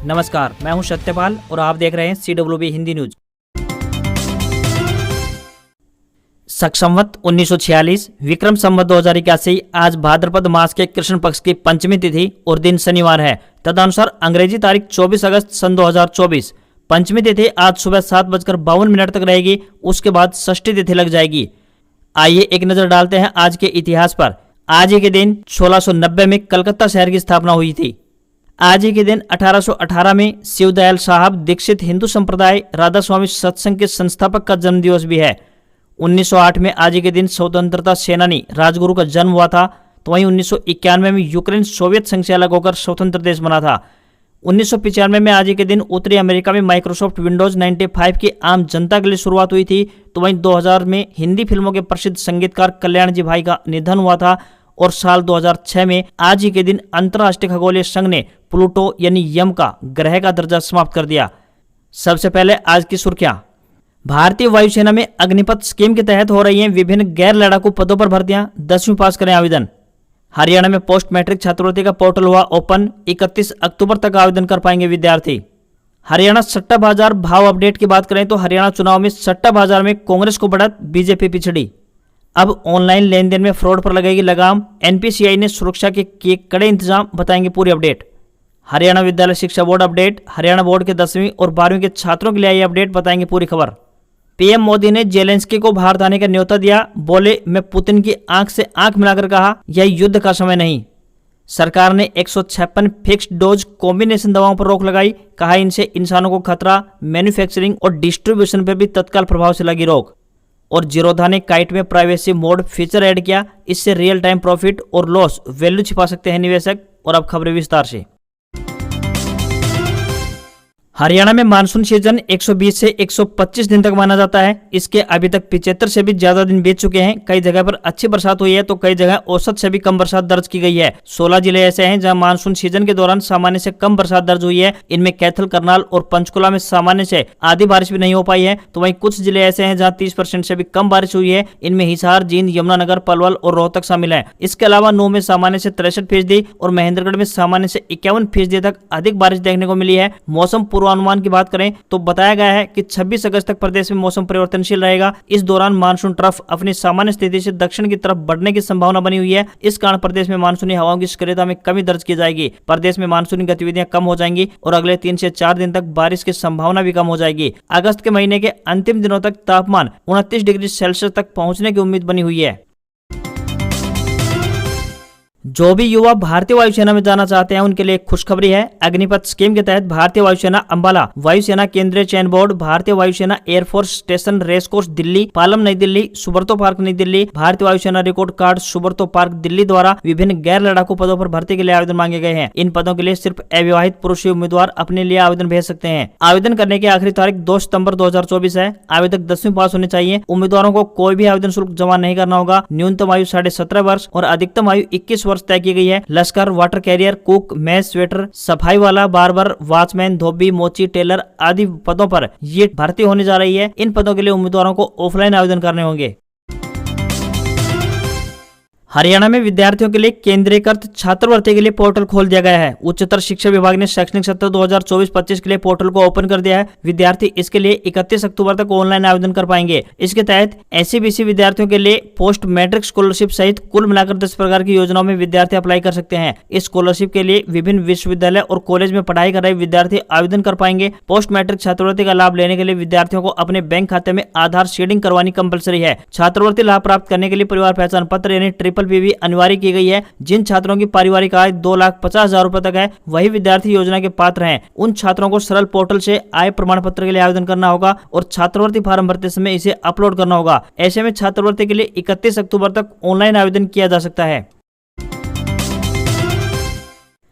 नमस्कार, मैं हूं सत्यपाल और आप देख रहे हैं CWB हिंदी न्यूज। शक संवत 1946 विक्रम संवत 2081 आज भाद्रपद मास के कृष्ण पक्ष की पंचमी तिथि और दिन शनिवार है। तदनुसार अंग्रेजी तारीख 24 अगस्त सन 2024। पंचमी तिथि आज सुबह 7:52 तक रहेगी। उसके बाद षष्ठी तिथि लग जाएगी। आइए एक नजर डालते हैं आज के इतिहास पर। आज ही के दिन 1690 में कलकत्ता शहर की स्थापना हुई थी। आज ही के दिन 1818 में शिवदयाल साहब दीक्षित हिंदू संप्रदाय राधा स्वामी सत्संग के संस्थापक का जन्मदिवस भी है। 1908 में आज ही के दिन स्वतंत्रता सेनानी राजगुरु का जन्म हुआ था। तो वहीं 1991 में यूक्रेन सोवियत संघ से अलग होकर स्वतंत्र देश बना था। 1995 में आज ही के दिन उत्तरी अमेरिका में माइक्रोसॉफ्ट विंडोज 95 की आम जनता के लिए शुरुआत हुई थी। तो वहीं 2000 में हिंदी फिल्मों के प्रसिद्ध संगीतकार कल्याण जी भाई का निधन हुआ था। और साल 2006 में आज ही के दिन अंतर्राष्ट्रीय खगोलीय संघ ने प्लूटो यानी यम का ग्रह का दर्जा समाप्त कर दिया। सबसे पहले आज की सुर्खियां। भारतीय वायुसेना में अग्निपथ स्कीम के तहत हो रही हैं विभिन्न गैर लड़ाकू पदों पर भर्तियां। 10वीं पास करें आवेदन। हरियाणा में पोस्ट मैट्रिक छात्रवृत्ति का पोर्टल हुआ ओपन। 31 अक्टूबर तक आवेदन कर पाएंगे विद्यार्थी। हरियाणा सट्टा बाजार भाव अपडेट की बात करें तो हरियाणा चुनाव में सट्टा बाजार में कांग्रेस को बढ़त, बीजेपी पिछड़ी। अब ऑनलाइन लेन देन में फ्रॉड पर लगेगी लगाम। एनपीसीआई ने सुरक्षा के किए कड़े इंतजाम, बताएंगे पूरी अपडेट। हरियाणा विद्यालय शिक्षा बोर्ड अपडेट। हरियाणा बोर्ड के 10वीं और 12वीं के छात्रों के लिए आई अपडेट, बताएंगे पूरी खबर। पीएम मोदी ने जेलेंस्की को भारत आने का न्योता दिया। बोले, मैं पुतिन की आंख से आंख मिलाकर कहा यह युद्ध का समय नहीं। सरकार ने 156 फिक्स्ड डोज कॉम्बिनेशन दवाओं पर रोक लगाई। कहा इनसे इंसानों को खतरा। मैन्युफैक्चरिंग और डिस्ट्रीब्यूशन पर भी तत्काल प्रभाव से लगी रोक। और जीरोधा ने काइट में प्राइवेसी मोड फीचर ऐड किया। इससे रियल टाइम प्रॉफिट और लॉस वैल्यू छिपा सकते हैं निवेशक। और अब खबरें विस्तार से। हरियाणा में मानसून सीजन 120 से 125 दिन तक माना जाता है। इसके अभी तक 75 से भी ज्यादा दिन बीत चुके हैं। कई जगह पर अच्छी बरसात हुई है तो कई जगह औसत से भी कम बरसात दर्ज की गई है। 16 जिले ऐसे हैं जहां मानसून सीजन के दौरान सामान्य से कम बरसात दर्ज हुई है। इनमें कैथल, करनाल और पंचकुला में सामान्य से आधी बारिश भी नहीं हो पाई है। तो वहीं कुछ जिले ऐसे हैं जहाँ 30% से भी कम बारिश हुई है। इनमें हिसार, जींद, यमुनानगर, पलवल और रोहतक शामिल है। इसके अलावा नूह में सामान्य से 63% और महेंद्रगढ़ में सामान्य से 51% तक अधिक बारिश देखने को मिली है। मौसम पूर्वानुमान की बात करें तो बताया गया है कि 26 अगस्त तक प्रदेश में मौसम परिवर्तनशील रहेगा। इस दौरान मानसून ट्रफ अपनी सामान्य स्थिति से दक्षिण की तरफ बढ़ने की संभावना बनी हुई है। इस कारण प्रदेश में मानसूनी हवाओं की सक्रियता में कमी दर्ज की जाएगी। प्रदेश में मानसूनी गतिविधियां कम हो जाएंगी और अगले 3 से 4 दिन तक बारिश की संभावना भी कम हो जाएगी। अगस्त के महीने के अंतिम दिनों तक तापमान 29 डिग्री सेल्सियस तक पहुंचने की उम्मीद बनी हुई है। जो भी युवा भारतीय वायुसेना में जाना चाहते हैं उनके लिए खुशखबरी है। अग्निपथ स्कीम के तहत भारतीय वायुसेना अंबाला, वायुसेना केंद्रीय चयन बोर्ड, भारतीय वायुसेना air force station racecourse Delhi, Palam नई दिल्ली, सुब्रतो पार्क नई दिल्ली, भारतीय वायुसेना record card Subroto park Delhi द्वारा विभिन्न गैर लड़ाकू पदों पर भर्ती के लिए आवेदन मांगे गए हैं। इन पदों के लिए सिर्फ अविवाहित पुरुष उम्मीदवार अपने लिए आवेदन भेज सकते हैं। आवेदन करने की आखिरी तारीख 2 सितंबर 2024 है। आवेदक 10वीं पास होने चाहिए। उम्मीदवारों को कोई भी आवेदन शुल्क जमा नहीं करना होगा। न्यूनतम आयु 17.5 वर्ष और अधिकतम आयु 21 वर्ष तय की गई है। लश्कर, water career, cook, match sweater, सफाई वाला, बार्बर, वॉचमैन, धोबी, मोची, टेलर आदि पदों पर ये भर्ती होने जा रही है। इन पदों के लिए उम्मीदवारों को ऑफलाइन आवेदन करने होंगे। हरियाणा में विद्यार्थियों के लिए केंद्रीकृत छात्रवृत्ति के लिए पोर्टल खोल दिया गया है। उच्चतर शिक्षा विभाग ने शैक्षणिक सत्र 2024-25 के लिए पोर्टल को ओपन कर दिया है। विद्यार्थी इसके लिए 31 अक्टूबर तक ऑनलाइन आवेदन कर पाएंगे। इसके तहत एससी-बीसी विद्यार्थियों के लिए पोस्ट मैट्रिक स्कॉलरशिप सहित कुल मिलाकर 10 प्रकार की योजनाओं में विद्यार्थी अप्लाई कर सकते हैं। इस स्कॉलरशिप के लिए विभिन्न विश्वविद्यालय और कॉलेज में पढ़ाई कर रहे विद्यार्थी आवेदन कर पाएंगे। पोस्ट मैट्रिक छात्रवृत्ति का लाभ लेने के लिए विद्यार्थियों को अपने बैंक खाते में आधार सीडिंग करवानी कंपलसरी है। छात्रवृत्ति लाभ प्राप्त करने के लिए परिवार पहचान पत्र यानी ट्रिपल भी अनिवार्य की गई है। जिन छात्रों की पारिवारिक आय 2,50,000 रुपए तक है वही विद्यार्थी योजना के पात्र हैं। उन छात्रों को सरल पोर्टल से आय प्रमाण पत्र के लिए आवेदन करना होगा और छात्रवृत्ति फॉर्म भरते समय इसे अपलोड करना होगा। ऐसे में छात्रवृत्ति के लिए 31 अक्टूबर तक ऑनलाइन आवेदन किया जा सकता है।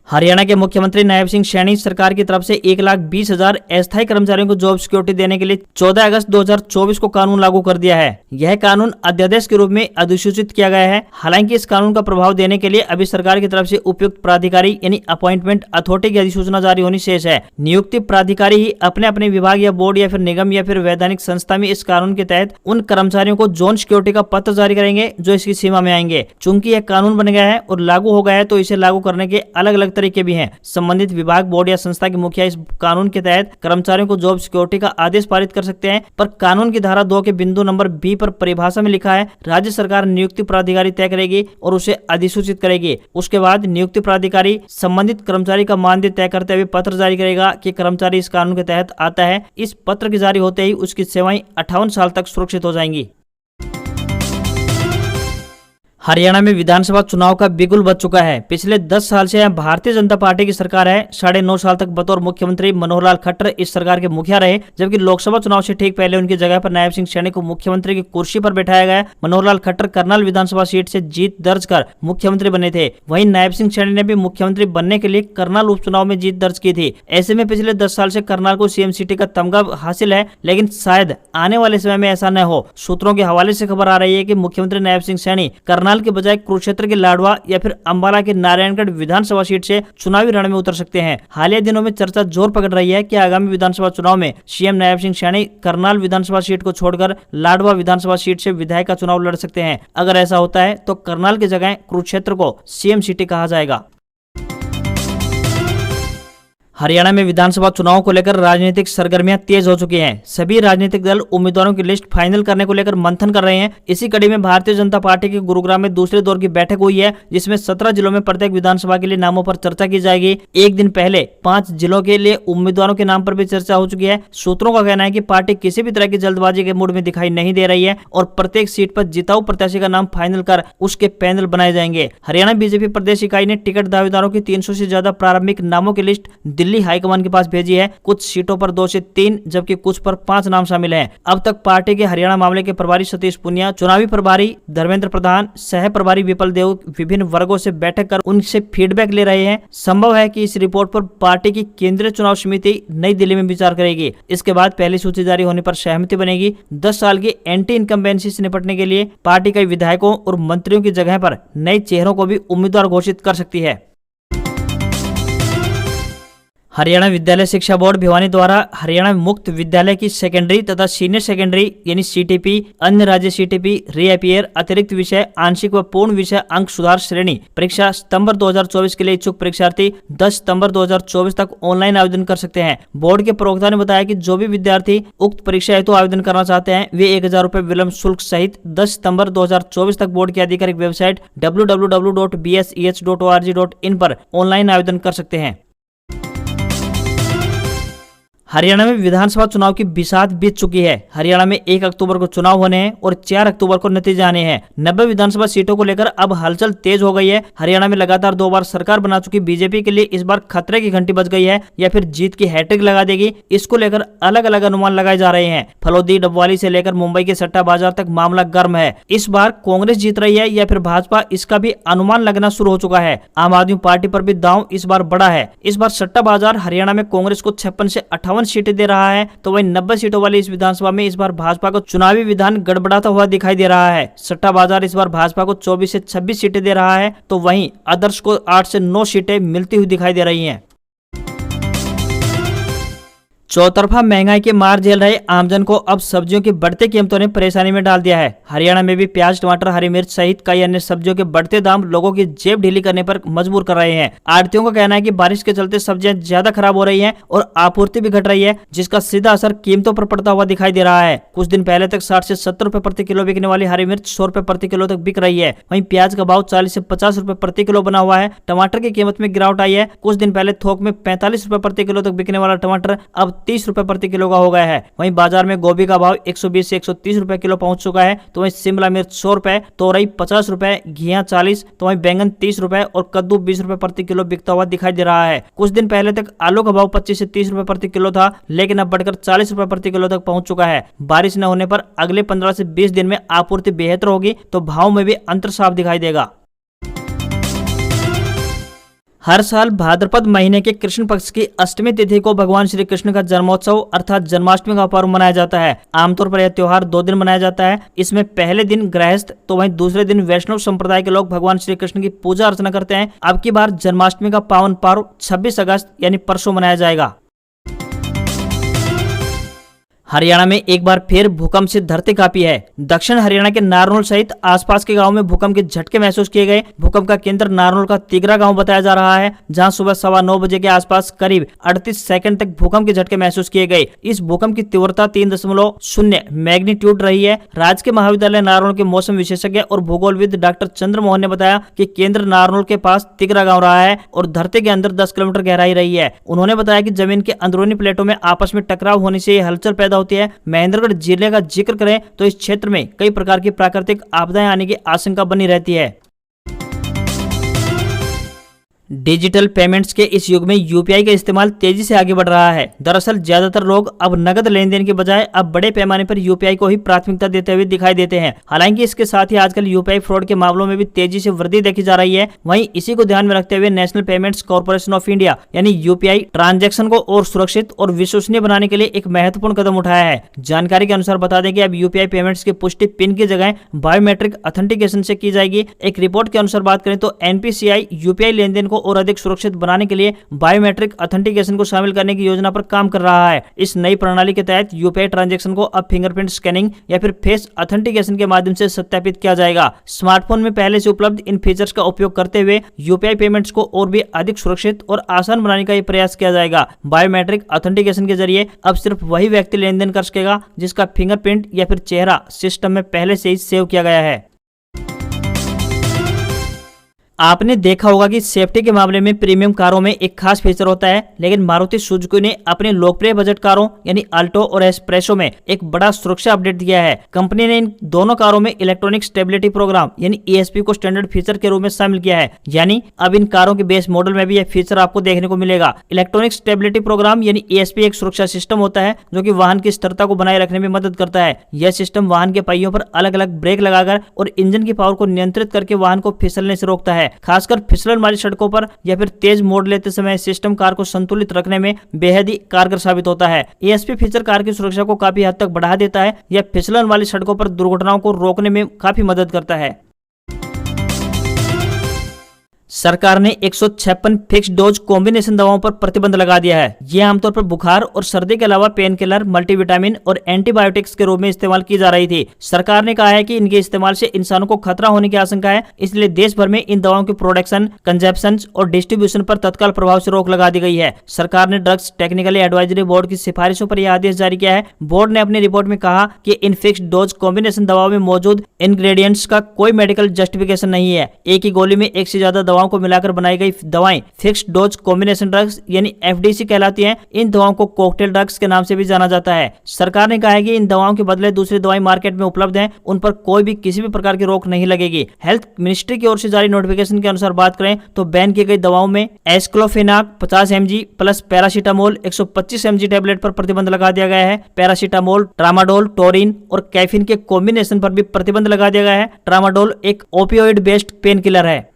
हरियाणा के मुख्यमंत्री नायब सिंह सैनी सरकार की तरफ से 1,20,000 अस्थायी कर्मचारियों को जॉब सिक्योरिटी देने के लिए 14 अगस्त 2024 को कानून लागू कर दिया है। यह कानून अध्यादेश के रूप में अधिसूचित किया गया है। हालांकि इस कानून का प्रभाव देने के लिए अभी सरकार की तरफ से उपयुक्त प्राधिकारी यानी अपॉइंटमेंट अथॉरिटी की अधिसूचना जारी होनी शेष है। नियुक्ति प्राधिकारी ही अपने अपने विभाग या बोर्ड या फिर निगम या फिर वैधानिक संस्था में इस कानून के तहत उन कर्मचारियों को जोन सिक्योरिटी का पत्र जारी करेंगे जो इसकी सीमा में आएंगे। चूंकि यह कानून बन गया है और लागू हो गया है तो इसे लागू करने के अलग अलग तरीके भी हैं। संबंधित विभाग, बोर्ड या संस्था के मुखिया इस कानून के तहत कर्मचारियों को जॉब सिक्योरिटी का आदेश पारित कर सकते हैं, पर कानून की धारा 2 के बिंदु नंबर बी पर परिभाषा में लिखा है राज्य सरकार नियुक्ति प्राधिकारी तय करेगी और उसे अधिसूचित करेगी। उसके बाद नियुक्ति प्राधिकारी संबंधित कर्मचारी का मानदेय तय करते हुए पत्र जारी करेगा कि कर्मचारी इस कानून के तहत आता है। इस पत्र के जारी होते ही उसकी सेवाएं 58 साल तक सुरक्षित हो जाएंगी। हरियाणा में विधानसभा चुनाव का बिगुल बज चुका है। पिछले 10 साल से यहाँ भारतीय जनता पार्टी की सरकार है। 9.5 साल तक बतौर मुख्यमंत्री मनोहर लाल खट्टर इस सरकार के मुखिया रहे, जबकि लोकसभा चुनाव से ठीक पहले उनकी जगह पर नायब सिंह सैनी को मुख्यमंत्री की कुर्सी पर बैठाया गया। मनोहर लाल खट्टर करनाल विधानसभा सीट से जीत दर्ज कर मुख्यमंत्री बने थे। वहीं नायब सिंह सैनी ने भी मुख्यमंत्री बनने के लिए करनाल उपचुनाव में जीत दर्ज की थी। ऐसे में पिछले 10 साल से करनाल को सीएम सिटी का तमगा हासिल है, लेकिन शायद आने वाले समय में ऐसा न हो। सूत्रों के हवाले से खबर आ रही है कि मुख्यमंत्री नायब सिंह सैनी करनाल के बजाय कुरुक्षेत्र के लाडवा या फिर अंबाला के नारायणगढ़ विधानसभा सीट से चुनावी रण में उतर सकते हैं। हालिया दिनों में चर्चा जोर पकड़ रही है कि आगामी विधानसभा चुनाव में सीएम नायब सिंह सैनी करनाल विधानसभा सीट को छोड़कर लाडवा विधानसभा सीट से विधायक का चुनाव लड़ सकते हैं। अगर ऐसा होता है तो करनाल की जगह कुरुक्षेत्र को सीएम सिटी कहा जाएगा। हरियाणा में विधानसभा चुनाव को लेकर राजनीतिक सरगर्मियां तेज हो चुकी हैं। सभी राजनीतिक दल उम्मीदवारों की लिस्ट फाइनल करने को लेकर मंथन कर रहे हैं। इसी कड़ी में भारतीय जनता पार्टी के गुरुग्राम में दूसरे दौर की बैठक हुई है, जिसमें 17 जिलों में प्रत्येक विधानसभा के लिए नामों पर चर्चा की जाएगी। एक दिन पहले 5 जिलों के लिए उम्मीदवारों के नाम पर भी चर्चा हो चुकी है। सूत्रों का कहना है कि पार्टी किसी भी तरह की जल्दबाजी के मूड में दिखाई नहीं दे रही है और प्रत्येक सीट पर जिताऊ प्रत्याशी का नाम फाइनल कर उसके पैनल बनाए जाएंगे। हरियाणा बीजेपी प्रदेश इकाई ने टिकट दावेदारों की 300 से ज्यादा प्रारंभिक नामों की लिस्ट दिल्ली हाईकमान के पास भेजी है। कुछ सीटों पर 2 से 3 जबकि कुछ पर 5 नाम शामिल हैं। अब तक पार्टी के हरियाणा मामले के प्रभारी सतीश पुनिया, चुनावी प्रभारी धर्मेंद्र प्रधान, सह प्रभारी विपल देव विभिन्न वर्गों से बैठक कर उनसे फीडबैक ले रहे हैं। संभव है कि इस रिपोर्ट पर पार्टी की केंद्रीय चुनाव समिति नई दिल्ली में विचार करेगी। इसके बाद पहली सूची जारी होने पर सहमति बनेगी। 10 साल की एंटी इनकम्बेंसी से निपटने के लिए पार्टी कई विधायकों और मंत्रियों की जगह पर नए चेहरों को भी उम्मीदवार घोषित कर सकती है। हरियाणा विद्यालय शिक्षा बोर्ड भिवानी द्वारा हरियाणा मुक्त विद्यालय की सेकेंडरी तथा सीनियर सेकेंडरी यानी सीटीपी, अन्य राज्य सीटीपी, रीअपियर, अतिरिक्त विषय, आंशिक व पूर्ण विषय अंक सुधार श्रेणी परीक्षा सितंबर 2024 के लिए इच्छुक परीक्षार्थी 10 सितंबर 2024 तक ऑनलाइन आवेदन कर सकते हैं। बोर्ड के प्रवक्ता ने बताया कि जो भी विद्यार्थी उक्त परीक्षा हेतु आवेदन करना चाहते हैं वे 1000 रुपए विलंब शुल्क सहित 10 सितंबर 2024 तक बोर्ड की आधिकारिक वेबसाइट www.bseh.org.in पर ऑनलाइन आवेदन कर सकते हैं। हरियाणा में विधानसभा चुनाव की बिसात बीत चुकी है। हरियाणा में 1 अक्टूबर को चुनाव होने हैं और 4 अक्टूबर को नतीजे आने हैं। 90 विधानसभा सीटों को लेकर अब हलचल तेज हो गई है। हरियाणा में लगातार 2 बार सरकार बना चुकी बीजेपी के लिए इस बार खतरे की घंटी बज गई है या फिर जीत की हैट्रिक लगा देगी। इसको लेकर अलग अलग अनुमान लगाए जा रहे हैं। फलोदी, डबवाली से लेकर मुंबई के सट्टा बाजार तक मामला गर्म है। इस बार कांग्रेस जीत रही है या फिर भाजपा, इसका भी अनुमान लगना शुरू हो चुका है। आम आदमी पार्टी पर भी दांव इस बार बड़ा है। इस बार सट्टा बाजार हरियाणा में कांग्रेस को 56 से 58 सीटें दे रहा है, तो वहीं 90 सीटों वाली इस विधानसभा में इस बार भाजपा को चुनावी विधान गड़बड़ाता हुआ दिखाई दे रहा है। सट्टा बाजार इस बार भाजपा को 24 से 26 सीटें दे रहा है, तो वहीं आदर्श को 8 से 9 सीटें मिलती हुई दिखाई दे रही हैं। चौतरफा महंगाई के मार झेल रहे आमजन को अब सब्जियों की बढ़ती कीमतों ने परेशानी में डाल दिया है। हरियाणा में भी प्याज, टमाटर, हरी मिर्च सहित कई अन्य सब्जियों के बढ़ते दाम लोगों की जेब ढीली करने पर मजबूर कर रहे हैं। आढ़तियों का कहना है कि बारिश के चलते सब्जियां ज्यादा खराब हो रही हैं और आपूर्ति भी घट रही है, जिसका सीधा असर कीमतों पर पड़ता हुआ दिखाई दे रहा है। कुछ दिन पहले तक 60 से 70 रुपए प्रति किलो बिकने वाली हरी मिर्च 100 रुपए प्रति किलो तक बिक रही है। वहीं प्याज का भाव 40 से 50 रुपए प्रति किलो बना हुआ है। टमाटर की कीमत में गिरावट आई है। कुछ दिन पहले थोक में 45 रुपए प्रति किलो तक बिकने वाला टमाटर अब 30 रुपए प्रति किलो का हो गया है। वहीं बाजार में गोभी का भाव 120 से 130 रुपए किलो पहुंच चुका है। तो वहीं शिमला मिर्च 100 रुपए, तोरई 50 रुपए, घिया 40, तो वहीं बैंगन 30 रुपए और कद्दू 20 रुपए प्रति किलो बिकता हुआ दिखाई दे रहा है। कुछ दिन पहले तक आलू का भाव 25 से 30 रुपए प्रति किलो था, लेकिन अब बढ़कर 40 रुपए प्रति किलो तक पहुंच चुका है। बारिश न होने पर अगले 15 से 20 दिन में आपूर्ति बेहतर होगी तो भाव में भी अंतर साफ दिखाई देगा। हर साल भाद्रपद महीने के कृष्ण पक्ष की अष्टमी तिथि को भगवान श्री कृष्ण का जन्मोत्सव अर्थात जन्माष्टमी का पर्व मनाया जाता है। आमतौर पर यह त्योहार 2 दिन मनाया जाता है। इसमें पहले दिन गृहस्थ तो वहीं दूसरे दिन वैष्णव संप्रदाय के लोग भगवान श्री कृष्ण की पूजा अर्चना करते हैं। अब की बार जन्माष्टमी का पावन पर्व 26 अगस्त यानी परसों मनाया जाएगा। हरियाणा में एक बार फिर भूकंप से धरती कांपी है। दक्षिण हरियाणा के नारनौल सहित आसपास के गांव में भूकंप के झटके महसूस किए गए। भूकंप का केंद्र नारनौल का तिगरा गांव बताया जा रहा है, जहां सुबह 9:15 बजे के आसपास करीब 38 सेकंड तक भूकंप के झटके महसूस किए गए। इस भूकंप की तीव्रता 3.0 मैग्नीट्यूड रही है। राजकीय महाविद्यालय नारनौल के मौसम विशेषज्ञ और भूगोलविद डॉक्टर चंद्रमोहन ने बताया कि केंद्र नारनौल के पास तिगरा गाँव रहा है और धरती के अंदर 10 किलोमीटर गहराई रही है। उन्होंने बताया कि जमीन के अंदरूनी प्लेटों में आपस में टकराव होने से हलचल पैदा होती है। महेंद्रगढ़ जिले का जिक्र करें तो इस क्षेत्र में कई प्रकार की प्राकृतिक आपदाएं आने की आशंका बनी रहती है। डिजिटल पेमेंट्स के इस युग में यूपीआई का इस्तेमाल तेजी से आगे बढ़ रहा है। दरअसल ज्यादातर लोग अब नकद लेन देन के बजाय अब बड़े पैमाने पर यूपीआई को ही प्राथमिकता देते हुए दिखाई देते हैं। हालांकि इसके साथ ही आजकल यूपीआई फ्रॉड के मामलों में भी तेजी से वृद्धि देखी जा रही है। वहीं इसी को ध्यान में रखते हुए national payments corporation of India यानी यूपीआई ट्रांजैक्शन को और सुरक्षित और विश्वसनीय बनाने के लिए एक महत्वपूर्ण कदम उठाया है। जानकारी के अनुसार बता दें कि अब यूपीआई पेमेंट्स की पुष्टि पिन की जगह बायोमेट्रिक ऑथेंटिकेशन से की जाएगी। एक रिपोर्ट के अनुसार बात करें तो एनपीसीआई यूपीआई लेन देन को और अधिक सुरक्षित बनाने के लिए बायोमेट्रिक ऑथेंटिकेशन को शामिल करने की योजना पर काम कर रहा है। इस नई प्रणाली के तहत यूपीआई ट्रांजैक्शन को अब फिंगरप्रिंट स्कैनिंग या फिर फेस ऑथेंटिकेशन के माध्यम से सत्यापित किया जाएगा। स्मार्टफोन में पहले से उपलब्ध इन फीचर्स का उपयोग करते हुए यूपीआई पेमेंट्स को और भी अधिक सुरक्षित और आसान बनाने का प्रयास किया जाएगा। बायोमेट्रिक ऑथेंटिकेशन के जरिए अब सिर्फ वही व्यक्ति लेन देन कर सकेगा जिसका फिंगरप्रिंट या फिर चेहरा सिस्टम में पहले से ही सेव किया गया है। आपने देखा होगा कि सेफ्टी के मामले में प्रीमियम कारों में एक खास फीचर होता है, लेकिन मारुति सुजुकी ने अपने लोकप्रिय बजट कारों यानी अल्टो और एस्प्रेसो में एक बड़ा सुरक्षा अपडेट दिया है। कंपनी ने इन दोनों कारों में इलेक्ट्रॉनिक स्टेबिलिटी प्रोग्राम यानी ईएसपी को स्टैंडर्ड फीचर के रूप में शामिल किया है। यानी अब इन कारों के बेस मॉडल में भी यह फीचर आपको देखने को मिलेगा। इलेक्ट्रॉनिक स्टेबिलिटी प्रोग्राम यानी ईएसपी एक सुरक्षा सिस्टम होता है जो कि वाहन की स्थिरता को बनाए रखने में मदद करता है। यह सिस्टम वाहन के पहियों पर अलग अलग ब्रेक लगाकर और इंजन की पावर को नियंत्रित करके वाहन को फिसलने से रोकता है। खासकर फिसलन वाली सड़कों पर या फिर तेज मोड़ लेते समय सिस्टम कार को संतुलित रखने में बेहद ही कारगर साबित होता है। ईएसपी फीचर कार की सुरक्षा को काफी हद तक बढ़ा देता है। यह फिसलन वाली सड़कों पर दुर्घटनाओं को रोकने में काफी मदद करता है। सरकार ने 156 फिक्स डोज कॉम्बिनेशन दवाओं पर प्रतिबंध लगा दिया है। ये आमतौर पर बुखार और सर्दी के अलावा पेन किलर, मल्टीविटामिन और एंटीबायोटिक्स के रूप में इस्तेमाल की जा रही थी। सरकार ने कहा है कि इनके इस्तेमाल से इंसानों को खतरा होने की आशंका है, इसलिए देश भर में इन दवाओं के प्रोडक्शन, कंजप्शन और डिस्ट्रीब्यूशन पर तत्काल प्रभाव से रोक लगा दी गई है। सरकार ने ड्रग्स टेक्निकली एडवाइजरी बोर्ड की सिफारिशों पर यह आदेश जारी किया है। बोर्ड ने अपनी रिपोर्ट में कहा कि इन फिक्स डोज कॉम्बिनेशन दवाओं में मौजूद इंग्रेडिएंट्स का कोई मेडिकल जस्टिफिकेशन नहीं है। एक ही गोली में एक से ज्यादा दवाओं को मिलाकर बनाई गई दवाएं फिक्स्ड डोज कॉम्बिनेशन ड्रग्स यानी एफडीसी कहलाती हैं। इन दवाओं को कॉकटेल ड्रग्स के नाम से भी जाना जाता है। सरकार ने कहा है कि इन दवाओं के बदले दूसरी दवाएं मार्केट में उपलब्ध हैं, उन पर कोई भी किसी भी प्रकार की रोक नहीं लगेगी। हेल्थ मिनिस्ट्री की ओर से जारी नोटिफिकेशन के अनुसार बात करें तो बैन की गई दवाओं में एस्क्लोफेनाक 50 mg plus paracetamol 125 mg tablet पर प्रतिबंध लगा दिया गया है। पैरासीटामोल, ट्रामाडोल, टोरिन और कैफीन के कॉम्बिनेशन पर भी प्रतिबंध लगा दिया गया है। ट्रामाडोल एक ओपियोइड बेस्ड पेन किलर है।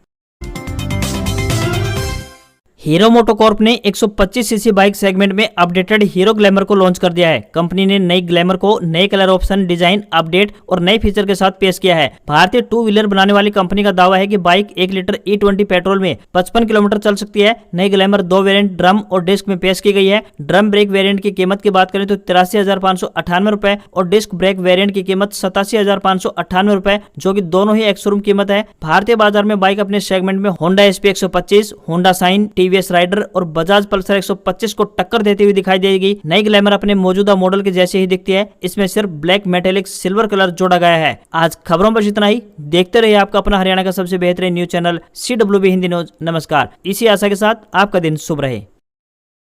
हीरो मोटोकॉर्प ने 125 सीसी बाइक सेगमेंट में अपडेटेड हीरो ग्लैमर को लॉन्च कर दिया है। कंपनी ने नई ग्लैमर को नए कलर ऑप्शन, डिजाइन, अपडेट और नए फीचर के साथ पेश किया है। भारतीय टू व्हीलर बनाने वाली कंपनी का दावा है कि बाइक 1 लीटर E20 पेट्रोल में 55 किलोमीटर चल सकती है। नई ग्लैमर 2 वेरिएंट ड्रम और डिस्क में पेश की गई है। ड्रम ब्रेक वेरिएंट की कीमत की बात करें तो 83,598 रुपए और डिस्क ब्रेक वेरिएंट की कीमत 87,598 रुपए, जो कि दोनों ही एक्स-शोरूम कीमत है। भारतीय बाजार में बाइक अपने सेगमेंट में Honda SP 125, Honda Shine, TVS Raider और बजाज पल्सर 125 को टक्कर देती हुई दिखाई देगी। नई ग्लैमर अपने मौजूदा मॉडल के जैसे ही दिखती है। इसमें सिर्फ ब्लैक मेटेलिक सिल्वर कलर जोड़ा गया है। आज खबरों पर इतना ही। देखते रहिए आपका अपना हरियाणा का सबसे बेहतरीन news channel CWB Hindi news. नमस्कार। इसी आशा के साथ आपका दिन शुभ रहे।